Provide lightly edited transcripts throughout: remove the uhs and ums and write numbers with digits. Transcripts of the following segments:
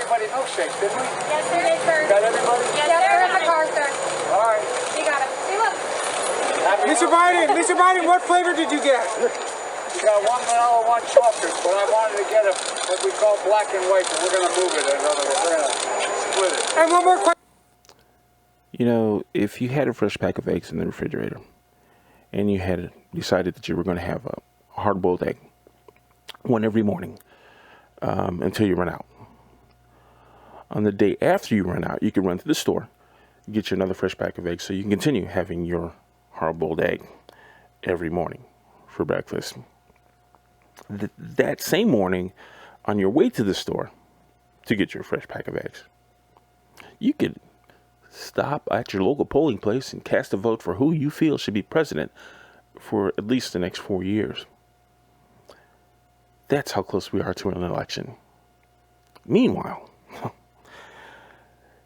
everybody milkshakes, didn't we? Yes, sir. Yes, sir. Got everybody? Yes, they're in the car, sir. All right. You got it. See, look. Mr. Biden, what flavor did you get? We got one vanilla, one chocolate, but I wanted to get what we call black and white, but we're going to move it. In other words, we're going to split it. And one more question. You know, if you had a fresh pack of eggs in the refrigerator and you had decided that you were going to have a hard-boiled egg, one every morning until you run out. On the day after you run out, you can run to the store, get you another fresh pack of eggs so you can continue having your hard-boiled egg every morning for breakfast. That same morning, on your way to the store to get your fresh pack of eggs, you could stop at your local polling place and cast a vote for who you feel should be president for at least the next 4 years. That's how close we are to an election. Meanwhile,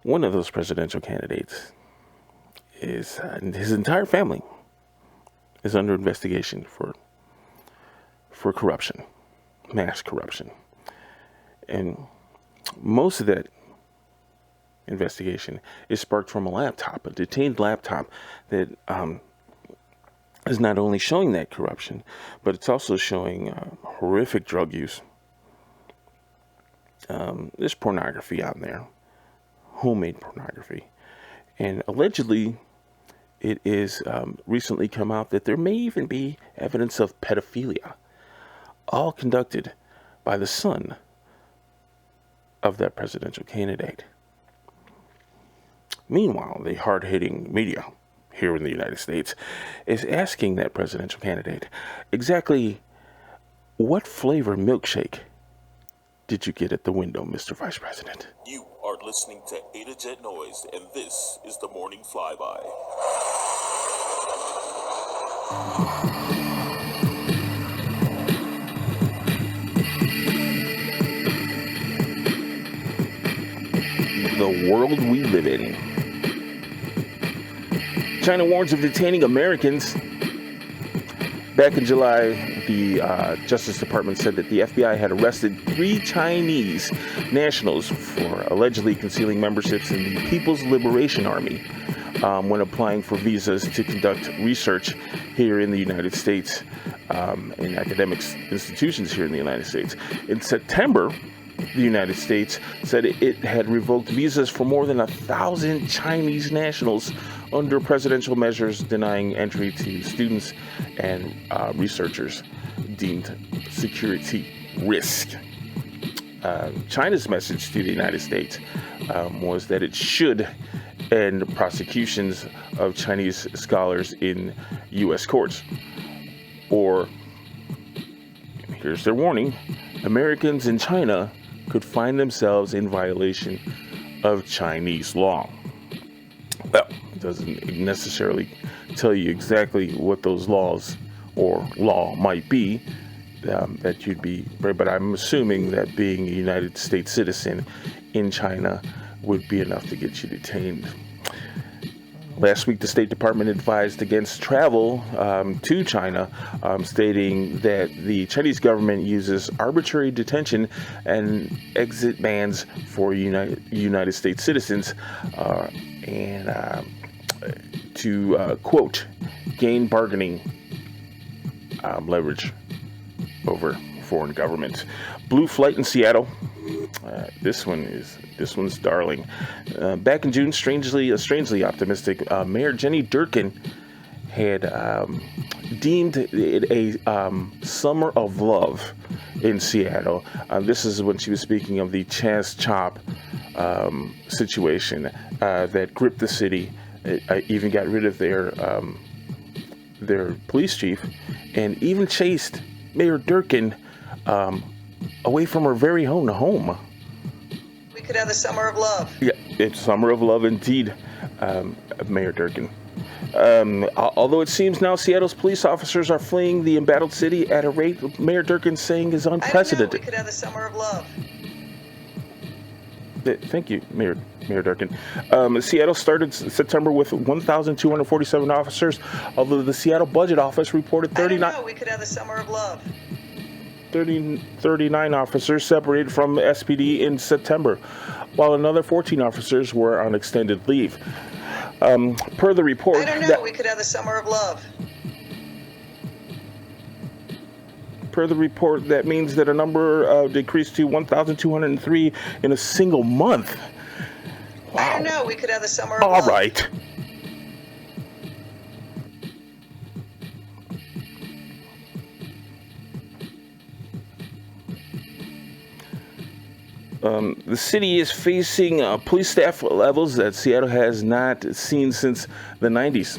one of those presidential candidates is his entire family is under investigation for corruption, mass corruption. And most of that investigation is sparked from a laptop, a detained laptop that is not only showing that corruption, but it's also showing horrific drug use. There's pornography out there, homemade pornography. And allegedly, it is recently come out that there may even be evidence of pedophilia, all conducted by the son of that presidential candidate. Meanwhile, the hard-hitting media here in the United States is asking that presidential candidate exactly what flavor milkshake did you get at the window, Mr. Vice President? You are listening to Ada Jet Noise, and this is the Morning Flyby. The world we live in. China warns of detaining Americans. Back in July, the Justice Department said that the FBI had arrested 3 Chinese nationals for allegedly concealing memberships in the People's Liberation Army when applying for visas to conduct research here in the United States, in academic institutions here in the United States. In September, the United States said it had revoked visas for more than 1,000 Chinese nationals under presidential measures denying entry to students and researchers deemed security risk. China's message to the United States was that it should end prosecutions of Chinese scholars in U.S. courts. Or, here's their warning, Americans in China could find themselves in violation of Chinese law. Well, it doesn't necessarily tell you exactly what those laws or law might be that you'd be, but I'm assuming that being a United States citizen in China would be enough to get you detained. Last week, the State Department advised against travel to China, stating that the Chinese government uses arbitrary detention and exit bans for United States citizens to, quote, gain bargaining leverage over foreign governments. Blue flight in Seattle. This one's darling. Back in June, strangely optimistic, Mayor Jenny Durkin had deemed it a summer of love in Seattle. This is when she was speaking of the Chaz Chop situation that gripped the city. It even got rid of their police chief and even chased Mayor Durkin away from her very own home. We could have the summer of love. Yeah, it's summer of love indeed, Mayor Durkin. Although it seems now Seattle's police officers are fleeing the embattled city at a rate Mayor Durkin's saying is unprecedented. I don't know. We could have the summer of love. Thank you, Mayor Durkin. Seattle started September with 1,247 officers, although the Seattle Budget Office reported 39. I don't know. We could have the summer of love. 39 officers separated from SPD in September, while another 14 officers were on extended leave. Per the report, I don't know. We could have the summer of love. Per the report, that means that a number decreased to 1,203 in a single month. Wow. I don't know. We could have the summer of All love. right. The city is facing police staff levels that Seattle has not seen since the 90s.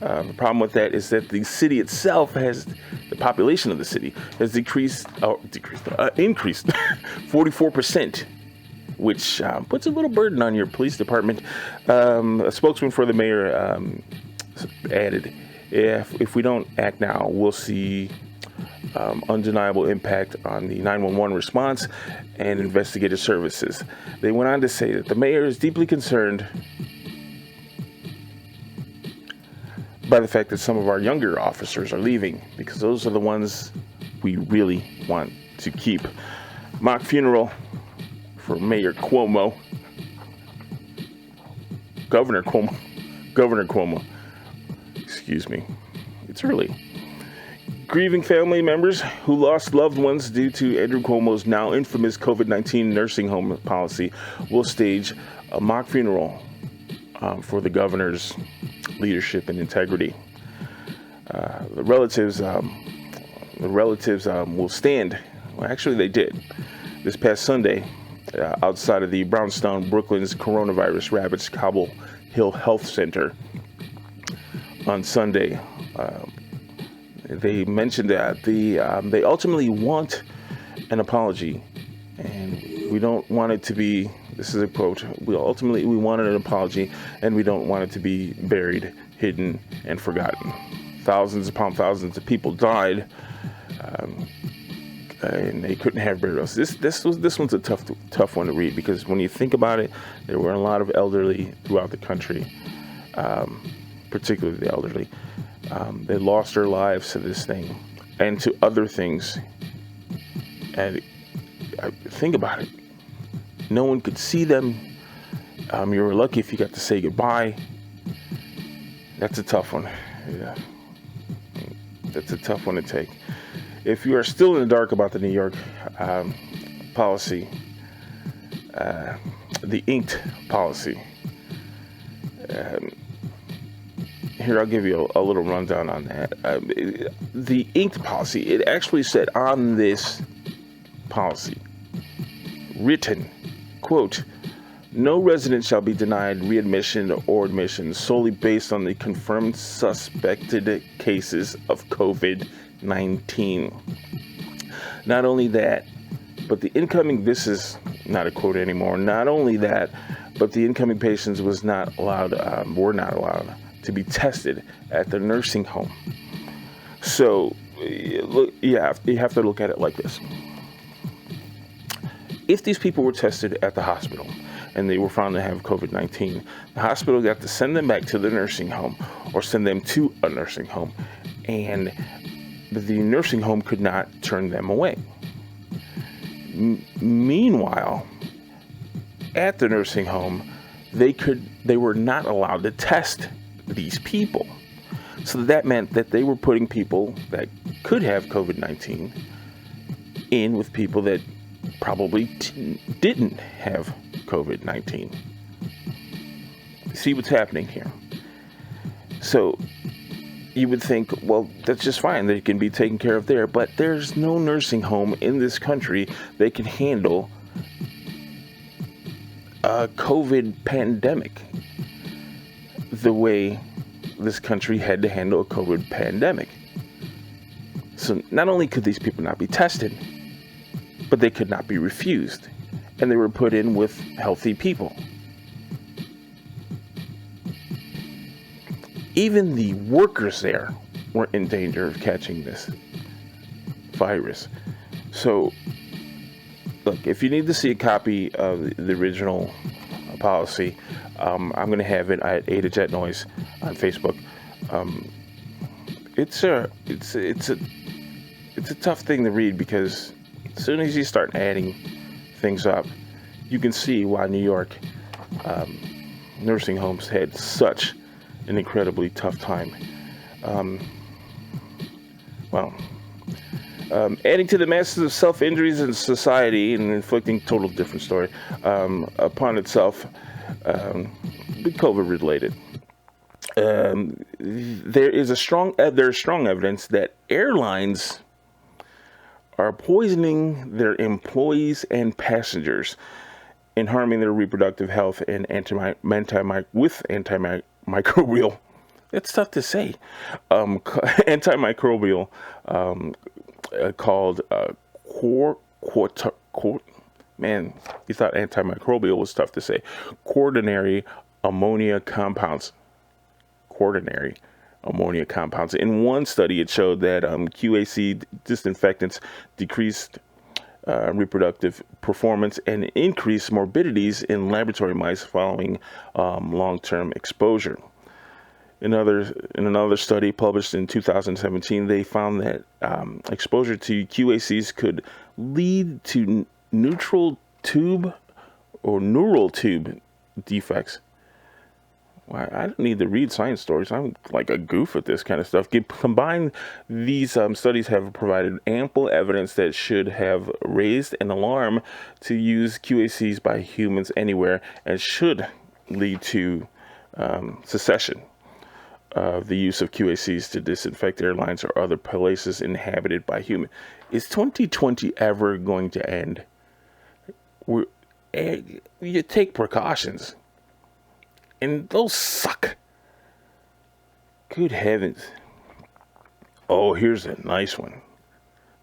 The problem with that is that the city itself the population of the city has increased 44%, which puts a little burden on your police department. A spokesman for the mayor added, if we don't act now, we'll see undeniable impact on the 911 response and investigative services. They went on to say that the mayor is deeply concerned by the fact that some of our younger officers are leaving, because those are the ones we really want to keep. Mock funeral for Mayor Cuomo. Governor Cuomo. Excuse me. It's early. Grieving family members who lost loved ones due to Andrew Cuomo's now infamous COVID-19 nursing home policy will stage a mock funeral for the governor's leadership and integrity. The relatives will stand. Well, actually, they did this past Sunday outside of the Brownstown, Brooklyn's coronavirus ravaged Cobble Hill Health Center on Sunday. They mentioned that they ultimately want an apology, and we don't want it to be, this is a quote, we wanted an apology, and we don't want it to be buried, hidden, and forgotten. Thousands upon thousands of people died, and they couldn't have burials. This one's a tough one to read, because when you think about it, there were a lot of elderly throughout the country, particularly the elderly. They lost their lives to this thing and to other things. And think about it. No one could see them. You were lucky if you got to say goodbye. That's a tough one. Yeah. That's a tough one to take. If you are still in the dark about the New York policy, the inked policy, here, I'll give you a little rundown on that. The inked policy, it actually said on this policy, written, quote, no resident shall be denied readmission or admission solely based on the confirmed suspected cases of COVID-19. Not only that, but the incoming, this is not a quote anymore, not only that, but the incoming patients were not allowed to be tested at the nursing home. So, look, you have to look at it like this. If these people were tested at the hospital and they were found to have COVID-19, the hospital got to send them back to the nursing home or send them to a nursing home, and the nursing home could not turn them away. Meanwhile, at the nursing home, they were not allowed to test these people. So that meant that they were putting people that could have COVID-19 in with people that probably didn't have COVID-19. See what's happening here. So you would think, well, that's just fine. They can be taken care of there. But there's no nursing home in this country that can handle a COVID pandemic the way this country had to handle a COVID pandemic. So not only could these people not be tested, but they could not be refused, and they were put in with healthy people. Even the workers there were in danger of catching this virus. So, look, if you need to see a copy of the original policy, I'm going to have it at A to Jet Noise on Facebook. It's it's a tough thing to read because as soon as you start adding things up, you can see why New York nursing homes had such an incredibly tough time. Adding to the masses of self-injuries in society and inflicting total different story upon itself, COVID related. There's strong evidence that airlines are poisoning their employees and passengers and harming their reproductive health and antimicrobial. It's tough to say. Antimicrobial called man, you thought antimicrobial was tough to say. Quaternary ammonia compounds. Quaternary ammonia compounds. In one study, it showed that QAC disinfectants decreased reproductive performance and increased morbidities in laboratory mice following long-term exposure. In another study published in 2017, they found that exposure to QACs could lead to neural tube defects. Well, I don't need to read science stories. I'm like a goof at this kind of stuff. Combined, these studies have provided ample evidence that should have raised an alarm to use QACs by humans anywhere and should lead to cessation of the use of QACs to disinfect airlines or other places inhabited by humans. Is 2020 ever going to end? You take precautions, and those suck. Good heavens. Oh, here's a nice one.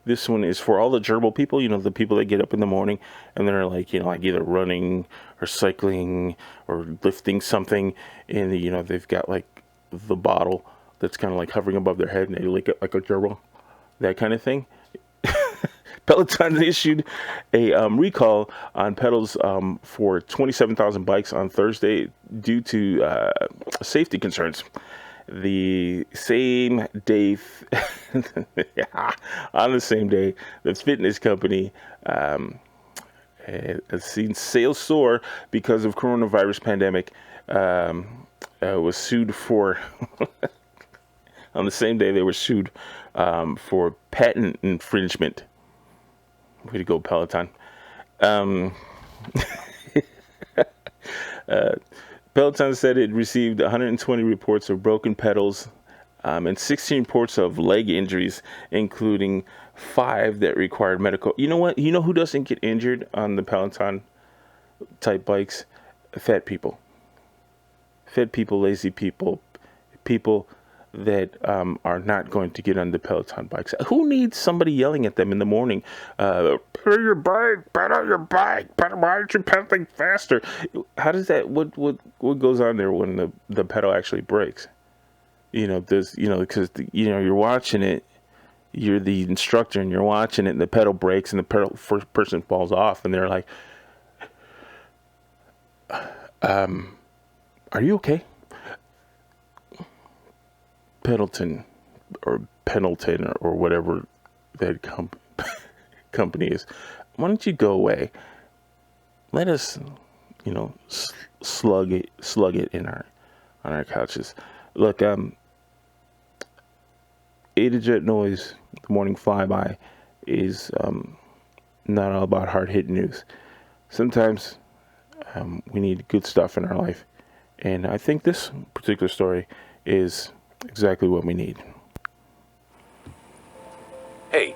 This one is for all the gerbil people, the people that get up in the morning and they're like, like either running or cycling or lifting something, and they've got like the bottle that's kind of like hovering above their head and they lick it like a gerbil, that kind of thing. Peloton issued a recall on pedals for 27,000 bikes on Thursday due to safety concerns. The same day, on the same day, the fitness company has seen sales soar because of coronavirus pandemic. Was sued for on the same day they were sued for patent infringement. Way to go, Peloton. Peloton said it received 120 reports of broken pedals and 16 reports of leg injuries, including 5 that required medical. You know what? You know who doesn't get injured on the Peloton type bikes? Fat people. Fat people, lazy people, people that are not going to get on the Peloton bikes. Who needs somebody yelling at them in the morning? Pedal your bike, why aren't you pedaling faster? How does that, what goes on there when the pedal actually breaks? Because you're watching it, you're the instructor and you're watching it and the pedal breaks and the first person falls off and they're like, are you okay? Pendleton or whatever that company is. Why don't you go away? Let us, slug it in on our couches. Look, A to Jet Noise, the morning flyby, is not all about hard-hitting news. Sometimes we need good stuff in our life. And I think this particular story is exactly what we need. Hey,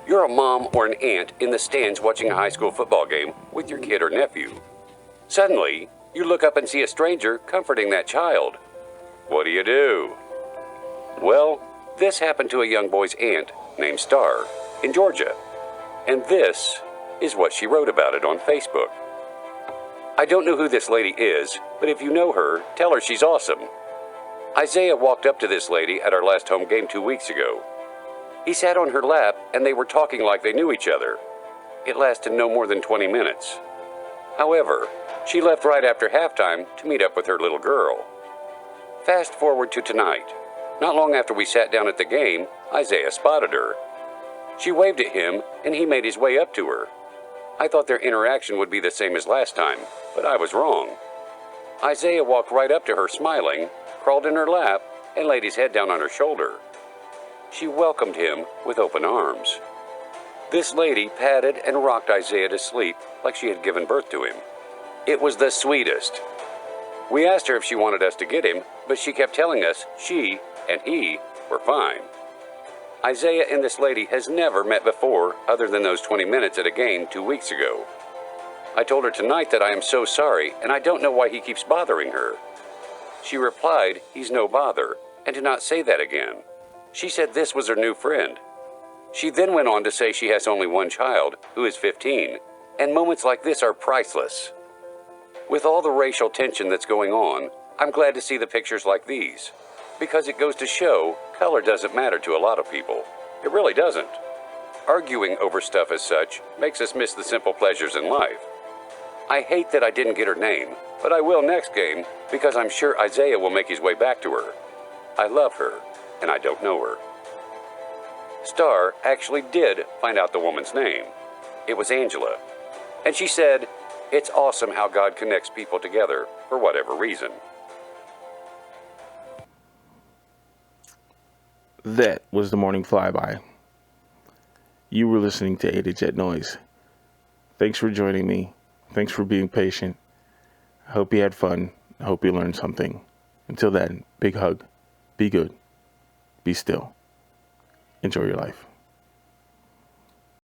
you're a mom or an aunt in the stands watching a high school football game with your kid or nephew. Suddenly, you look up and see a stranger comforting that child. What do? Well, this happened to a young boy's aunt named Star in Georgia. And this is what she wrote about it on Facebook. I don't know who this lady is, but if you know her, tell her she's awesome. Isaiah walked up to this lady at our last home game 2 weeks ago. He sat on her lap and they were talking like they knew each other. It lasted no more than 20 minutes. However, she left right after halftime to meet up with her little girl. Fast forward to tonight. Not long after we sat down at the game, Isaiah spotted her. She waved at him, and he made his way up to her. I thought their interaction would be the same as last time, but I was wrong. Isaiah walked right up to her smiling, crawled in her lap, and laid his head down on her shoulder. She welcomed him with open arms. This lady patted and rocked Isaiah to sleep like she had given birth to him. It was the sweetest. We asked her if she wanted us to get him, but she kept telling us she and he were fine. Isaiah and this lady has never met before other than those 20 minutes at a game 2 weeks ago. I told her tonight that I am so sorry and I don't know why he keeps bothering her. She replied he's no bother and to not say that again. She said this was her new friend. She then went on to say she has only one child, who is 15, and moments like this are priceless. With all the racial tension that's going on, I'm glad to see the pictures like these, because it goes to show color doesn't matter to a lot of people. It really doesn't. Arguing over stuff as such makes us miss the simple pleasures in life. I hate that I didn't get her name, but I will next game because I'm sure Isaiah will make his way back to her. I love her, and I don't know her. Star actually did find out the woman's name. It was Angela. And she said, "It's awesome how God connects people together for whatever reason." That was the morning flyby. You were listening to A to Jet Noise. Thanks for joining me. Thanks for being patient. I hope you had fun. I hope you learned something. Until then, big hug. Be good. Be still. Enjoy your life.